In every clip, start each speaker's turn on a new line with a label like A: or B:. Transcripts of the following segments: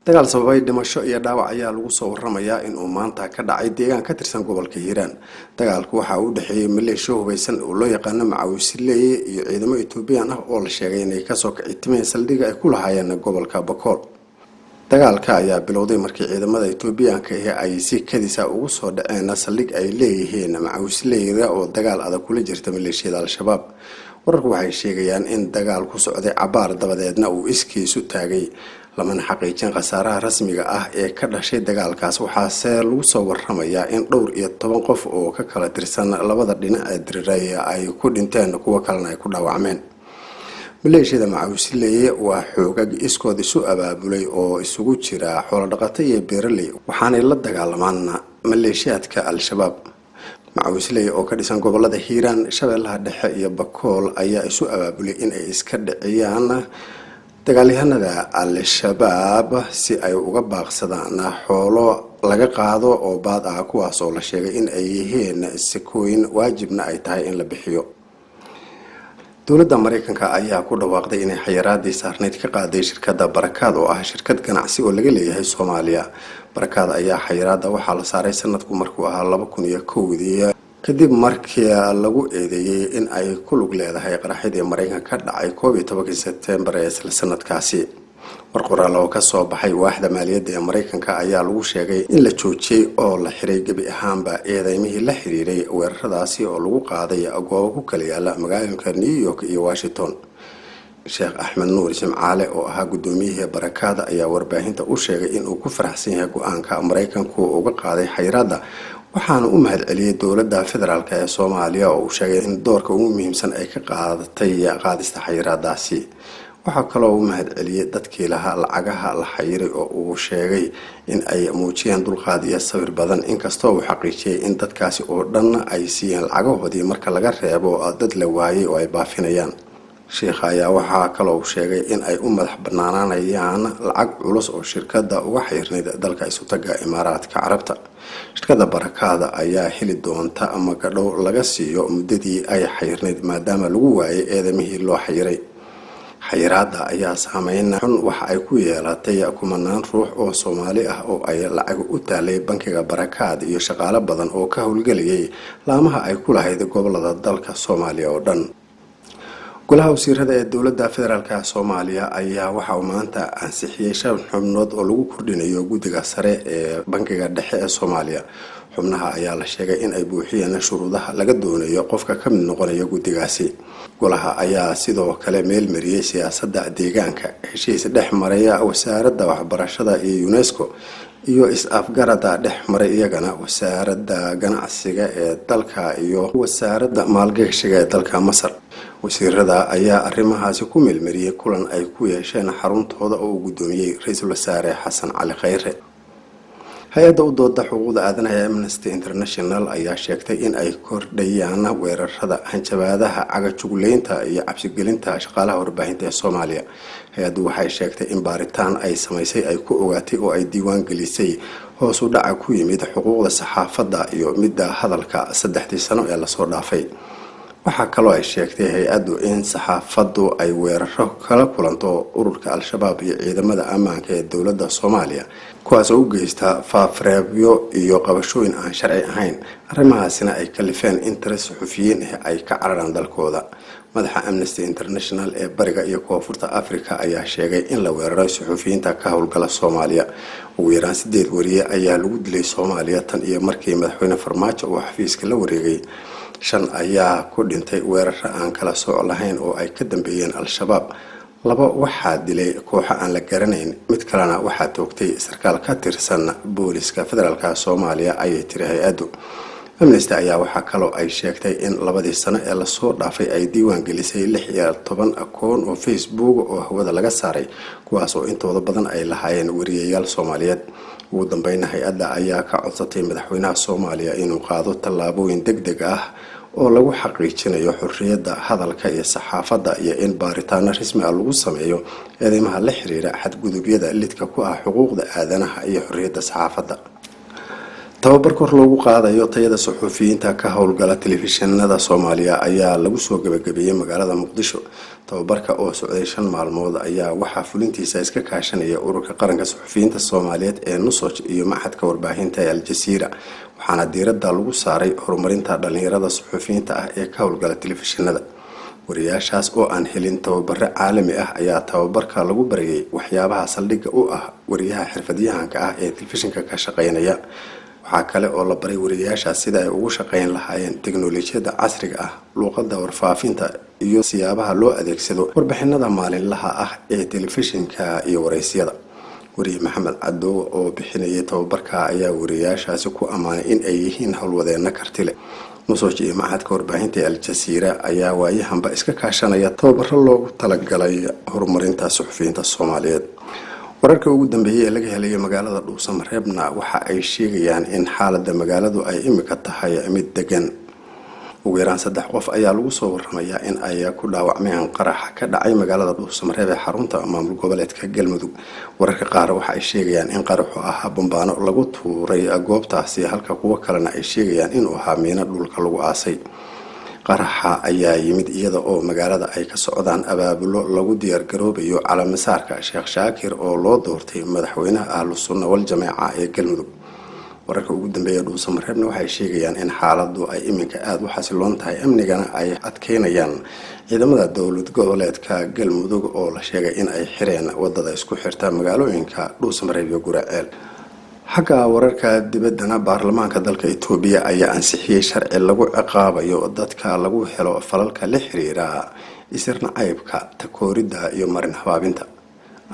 A: dagaal sababay dhimasho iyo dhaawac ayaa lagu soo waramayaa in uu maanta ka dhacay deegaan ka tirsan gobolka Hiiraan. Dagaalku waxa uu dhaxeeyay maleeshiyo hubeysan oo loo yaqaan Macawisley iyo ciidamo Ethiopian ah oo la sheegay inay ka soo kicitmeen saldhig ay ku lahaayeen gobolka Bakool. Dagaalka ayaa bilowday markii ciidamada Ethiopian-ka ay si kadis ah ugu soo dhaceen saldhig ay leeyihiin Macawisley oo dagaal adag kula jirta maleeshiyada Al-Shabaab. Wararku waxay sheegayaan in dagaalku socday cabaar dabadeedna uu iskiisu taagay. lamana xaqiijin khasaaraha rasmiga ah ee ka dhashay dagaalkaas waxaase lagu soo waramayaa in dhowr iyo 10 qof oo ka kala tirsan labada dhinac ee diriraya ay ku dhinteen kuwa kalena ay ku dhaawacmeen. maleeshiyada Macawisley waa xoogag iskood isu abaabulay oo isugu jira xoolo dhaqato iyo beeraley waxaanay la dagaalamaan maleeshiyadka Al-Shabaab. Macawisley oo ka dhisan gobolada Hiiraan, Shabeellaha Dhexe iyo Bakool ayaa isu abaabulay in ay iska dhiciyaan dagaalyahanada Al-Shabaab si ay uga baaqsadaan xoolo laga qaado oo baad ah kuwaas oo la sheegay in ay yihiin sikooyin waajibna ay tahay in la bixiyo. dowladda Mareykanka ayaa ku dhawaaqday inay xayiraadii saarneyd ka qaaday shirkadda Barakaad oo ah shirkad ganacsi oo laga leeyahay Soomaaliya. Barakaad ayaa xayiraada waxaa la saaray sanadku markuu ahaa 2001 kadib markii lagu eedeeyay in ay ku lug leedahay qaraxidii Mareykanka ka dhacay 12 Sebtembar ee sanadkaasi. warqoraal oo ka soo baxay waaxda maaliyadda ee Mareykanka ayaa lagu sheegay in la joojiyay oo la xiray gabi ahaanba eedeymihii la xiriiray weeraradaasi oo lagu qaaday goobo ku kala yaala magaalooyinka New York iyo Washington. Sheekh Axmed Nuur Jimcaale oo ahaa gudoomiyihii Barakaad ayaa warbaahinta u sheegay in uu ku faraxsan yahay go'aanka Mareykanku uga qaaday xayiraadda waxaana u mahadceliyay dowladda federaalka ee Soomaaliya oo uu sheegay in doorka ugu muhiimsan ay ka qaadatay qaadista xayiraadaasi. waxa kale oo uu mahadceliyay dadkii lahaa lacagaha la xayiray oo uu sheegay in ay muujiyeen dulqaad iyo sabir badan inkastoo uu xaqiijiyay in dadkaasi oo dhan ay siiyeen lacagahoodii marka laga reebo dad la waayay oo ay baafinayaan. sheekha ayaa waxa kale oo uu sheegay in ay u madax banaanayaan lacag culus oo shirkadda uga xirnayd dalka Isutaga Imaaraadka Carabta. shirkadda Barakaad ayaa heli doonta ama gadhow laga siiyo muddadii ay xirnayd maadaama lagu waayay eedamihii loo xiray. xayiraada ayaa saameyn xun waxa ay ku yeelatay kumanaan ruux oo Soomaali ah oo ay lacag u taalay bankiga Barakaad iyo shaqaale badan oo ka howlgalayay laamaha ay ku lahayd gobolada dalka Soomaaliya oo dhan. golaha wasiirada ee dowladda federaalka Soomaaliya ayaa waxa uu maanta ansixiyay 5 xubnood oo lagu kordhinayo guddiga sare ee bankiga dhexe ee Soomaaliya. xubnaha ayaa la sheegay in ay buuxiyeen shuruudaha laga doonayo qofka ka mid noqonaya guddigaasi. golaha ayaa sidoo kale meel mariyay siyaasadda deegaanka, heshiis dhex maraya wasaaradda waxbarashada iyo UNESCO iyo is-afgarada dhex maray iyagana wasaaradda ganacsiga ee dalka iyo wasaaradda maalgashiga ee dalka Masar. wasiirada ayaa arrimahaasi ku meelmariyay kulan ay ku yeesheen xaruntooda oo uu gudoomiyay Ra'iisul Wasaare Xasan Cali Khayre. hay-adda u dooda xuquuqda aadanaha ee Amnesty International ayaa sheegtay in ay kordhayaan weerarada hanjabaadaha cagajugleynta iyo cabsigelinta shaqaalaha warbaahinta ee Soomaaliya. hay-addu waxay sheegtay in baaritaan ay samaysay ay ku ogaatay oo ay diiwaan gelisay hoos u dhaca ku yimid xuquuqda saxaafadda iyo midda hadalka 3 sano ee la soo dhaafay. waxa kale oo ay sheegtay hay-addu in saxaafaddu ay weeraro kala kulanto ururka Al-Shabaab iyo ciidamada ammaanka ee dowladda Soomaaliya kuwaas oo u geysta faafreebyo iyo qabashooyin aan sharci ahayn. arrimahaasina ay kalifeen interest suxufiyiin ay ka cararaan dalkooda. madaxa Amnesty International ee bariga iyo koonfurta Afrika ayaa sheegay in la weeraray suxufiyiinta ka howlgala Soomaaliya. ugu yaraan 8 wariye ayaa lagu dilay Soomaaliya tan iyo markii madaxweyne Farmaajo uu xafiiska la wareegay. 5 ayaa ku dhintay weerar aan kala sooc lahayn oo ay ka dambeeyeen Al-Shabaab. 2 waxaa dilay koox aan la garanayn, mid kalena waxaa toogtay sarkaal ka tirsan booliska federaalka Soomaaliya ayay tiri hay-addu. Amnesty ayaa waxa kale oo ay sheegtay in 2 sano ee la soo dhaafay ay diiwaan gelisay 16 akoon oo Facebook oo hawada laga saaray kuwaas oo intooda badan ay lahaayeen wariyayaal Soomaaliyeed. ugu dambeyn hay-adda ayaa ka codsatay madaxweynaha Soomaaliya inuu qaado tallaabooyin degdeg ah oo lagu xaqiijinayo xorriyadda hadalka iyo saxaafadda iyo in baaritaano rasmi ah lagu sameeyo eedeymaha la xiriira xadgudubyada lidka ku ah xuquuqda aadanaha iyo xorriyadda saxaafadda. tababar kor loogu qaadayo tayada suxufiyiinta ka howlgala telefishinada Soomaaliya ayaa lagu soo gabagabeeyay magaalada Muqdisho. Tababarka oo socday 5 maalmood ayaa waxaa fulintiisa iska kaashanaya ururka qaranka suxufiyiinta Soomaaliyeed ee NUSOJ iyo Maxadka Warbaahinta ee Al Jazeera, waxaana diiradda lagu saaray horumarinta dhalinyarada suxufiyiinta ah ee ka howlgala telefishinada. wariyaashaas oo aan helin tababaro caalami ah ayaa tababarka lagu barayay waxyaabaha saldhigga u ah wariyaha xirfadyahanka ah ee telefishinka ka shaqeynaya. waxaa kale oo la baray wariyaashaas sida ay ugu shaqeyn lahaayeen tiknoolajiyada casriga ah, luqadda warfaafinta iyo siyaabaha loo adeegsado warbixinada maalinlaha ah ee telefishinka iyo wareysyada. wariye Maxamed Cadow oo bixinayay tababarka ayaa wariyaashaasi ku ammaanay in ay yihiin howlwadeeno karti leh. NUSOJ iyo Maxadka Warbaahinta ee Al Jazeera ayaa waayahanba iska kaashanaya tababaro loogu talagalay horumarinta suxufiyiinta Soomaaliyeed. wararka ugu dambeeyay ee laga helay magaalada Dhuusamareebna waxa ay sheegayaan in xaaladda magaaladu ay imika tahay mid degan. ugu yaraan 3 qof ayaa lagu soo waramayaa in ay ku dhaawacmeen qarax ka dhacay magaalada Dhuusamareeb ee xarunta maamul goboleedka Galmudug. wararka qaar waxa ay sheegayaan in qaraxu ahaa bambaano lagu tuuray goobtaasi, halka kuwa kalena ay sheegayaan in uu ahaa miino dhulka lagu aasay. qaraxa ayaa yimid iyada oo magaalada ay ka socdaan abaabulo lagu diyaar garoobayo calaamasaarka Sheekh Shaakir oo loo doortay madaxweynaha Ahlus Sunna wal Jamaaca ee Galmudug. wararka ugu dambeeya Dhuusamareebna waxay sheegayaan in xaaladdu ay iminka aad u xasiloon tahay, amnigana ay adkeynayaan ciidamada dowlad goboleedka Galmudug oo la sheegay in ay xireen wadada isku xirta magaalooyinka Dhuusamareeb iyo Guraceel. xagga wararka dibaddana baarlamaanka dalka Itoobiya ayaa ansixiyay sharci lagu ciqaabayo dadka lagu helo falalka la xiriira isirna caybka, takooridda iyo marin habaabinta.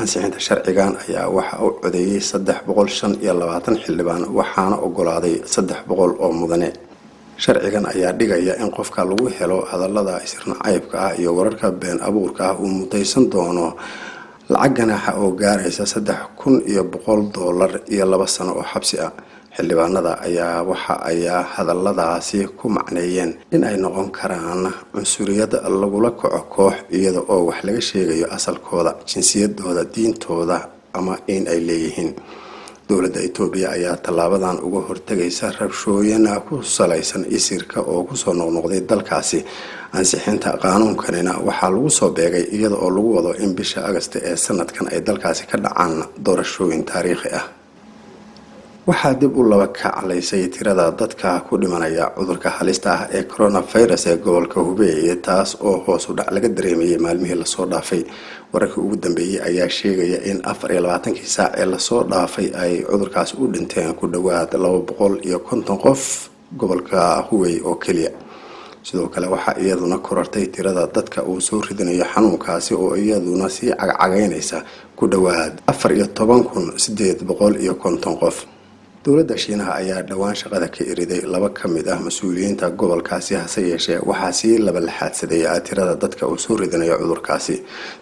A: ansixinta sharcigan ayaa waxa uu codeeyay 325 xildhibaan waxaana ogolaaday 300 oo mudane. sharcigan ayaa dhigaya in qofka lagu helo hadallada isirna caybka ah iyo wararka been abuurka ah uu mutaysan doono lacag ganaaxa oo gaaraysa $3,100 iyo 2 sano oo xabsi ah. xildhibaanada ayaa waxa ay hadalladaasi ku macneeyeen in ay noqon karaan cunsuriyad lagula kaco koox iyada oo wax laga sheegayo asalkooda, jinsiyadooda, diintooda ama in ay leeyihiin. dowladda Itoobiya ayaa tallaabadan uga hortagaysa rabshooyin ku salaysan isirka oo ku soo noqnoqday dalkaasi. ansixinta qaanuunkanina waxaa lagu soo beegay iyada oo lagu wado in bisha Agast ee sanadkan ay dalkaasi ka dhacaan doorashooyin taariikhi ah. waxaa dib u laba kaclaysay tirada dadka ku dhimanaya cudurka halista ah ee coronavirus ee gobolka Hubei, taas oo hoos u dhac laga dareemayay maalmihii la soo dhaafay. wararka ugu dambeeyay ayaa sheegaya in 24 saac ee la soo dhaafay ay cudurkaasi u dhinteen ku dhawaad 250 qof gobolka Hubei oo kaliya. sidoo kale waxaa iyaduna korortay tirada dadka uu soo ridanayo xanuunkaasi oo iyaduna sii cagcageynaysa ku dhawaad 14,850 qof. dowladda Shiinaha ayaa dhawaan shaqada ka iriday 2 ka mid ah mas'uuliyiinta gobolkaasi, hase yeeshee waxaa sii laba laxaadsaday tirada dadka uu soo ridanayo cudurkaasi.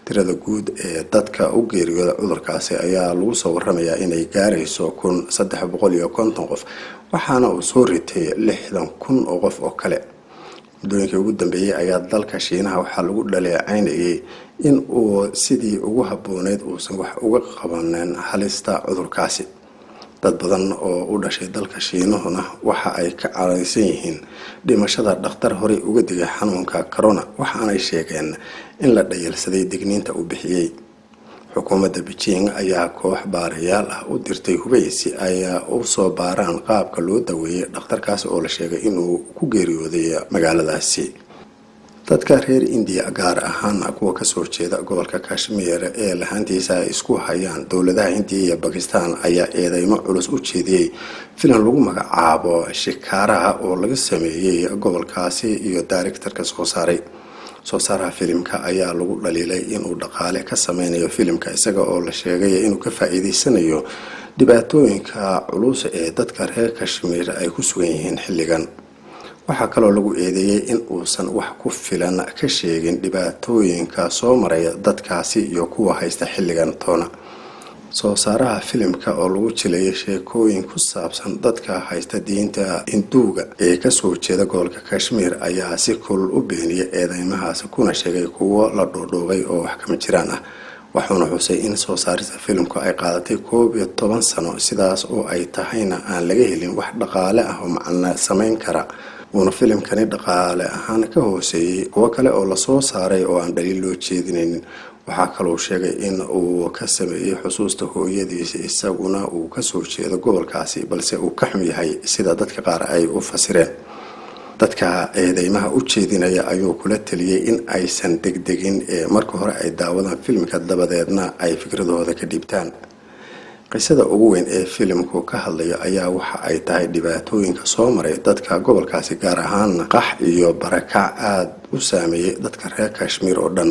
A: tirada guud ee dadka u geeriyooda cudurkaasi ayaa lagu soo waramayaa inay gaarayso 1,350 qof, waxaana uu soo ritay 60,000 oo qof oo kale. muddooyinkii ugu dambeeyay ayaa dalka Shiinaha waxaa lagu dhaleeceynayay in uu sidii ugu habbooneyd uusan wax uga qabanin halista cudurkaasi. dad badan oo u dhashay dalka Shiinahuna waxa ay ka caraysan yihiin dhimashada dhakhtar hore uga digay xanuunka corona, waxaana ay sheegeen in la dhayalsaday digniinta uu bixiyay. xukuumadda Beijing ayaa koox baarayaal ah u dirtay Hubei si ay u soo baaraan qaabka loo daweeyay dhakhtarkaas oo la sheegay inuu ku geeriyooday magaaladaasi. dadka reer India gaar ahaan kuwa ka soo jeeda gobolka Kashmir ee lahaantiisa ay isku hayaan dowladaha Hindiya iyo Pakistan ayaa eedeymo culus u jeediyay filan lagu magacaabo Shikaaraha oo laga sameeyay gobolkaasi iyo directorka soo saaraha filimka ayaa lagu dhaliilay inuu dhaqaale ka sameynayo filimka isaga oo la sheegay inuu ka faa'iideysanayo dhibaatooyinka culus ee dadka reer Kashmir ay ku sugan yihiin xilligan. waxaa kaloo lagu eedeeyay in uusan wax ku filan ka sheegin dhibaatooyinka soo maraya dadkaasi iyo kuwa haysta xilligan toona. soo saaraha filimka oo lagu jilayay sheekooyin ku saabsan dadka haysta diinta Hinduuga ee ka soo jeeda gobolka Kashmir ayaa si kulul u beeniyay eedeymahaas kuna sheegay kuwo la dhoodhoobay oo wax kama jiraan ah. waxaana xusay in soo saarista filimku ay qaadatay 11 sano sidaas oo ay tahayna aan laga helin wax dhaqaale ah oo macna sameyn kara uuna filimkani dhaqaale ahaan ka hooseeyay kuwa kale oo la soo saaray oo aan dhaliil loo jeedinaynin. waxaa kaloo sheegay in uu ka sameeyay xusuusta hooyadiisa isaguna uu ka soo jeedo gobolkaasi balse uu ka xun yahay sida dadka qaar ay u fasireen. dadka eedeymaha u jeedinaya ayuu kula taliyay in aysan degdegin marka hore ay daawadaan filimka dabadeedna ay fikradooda ka dhiibtaan. qisada ugu weyn ee filimku ka hadlayo ayaa waxa ay tahay dhibaatooyinka soo maray dadka gobolkaasi gaar ahaan qax iyo barakac aad u saameeyay dadka reer Kashmir oo dhan.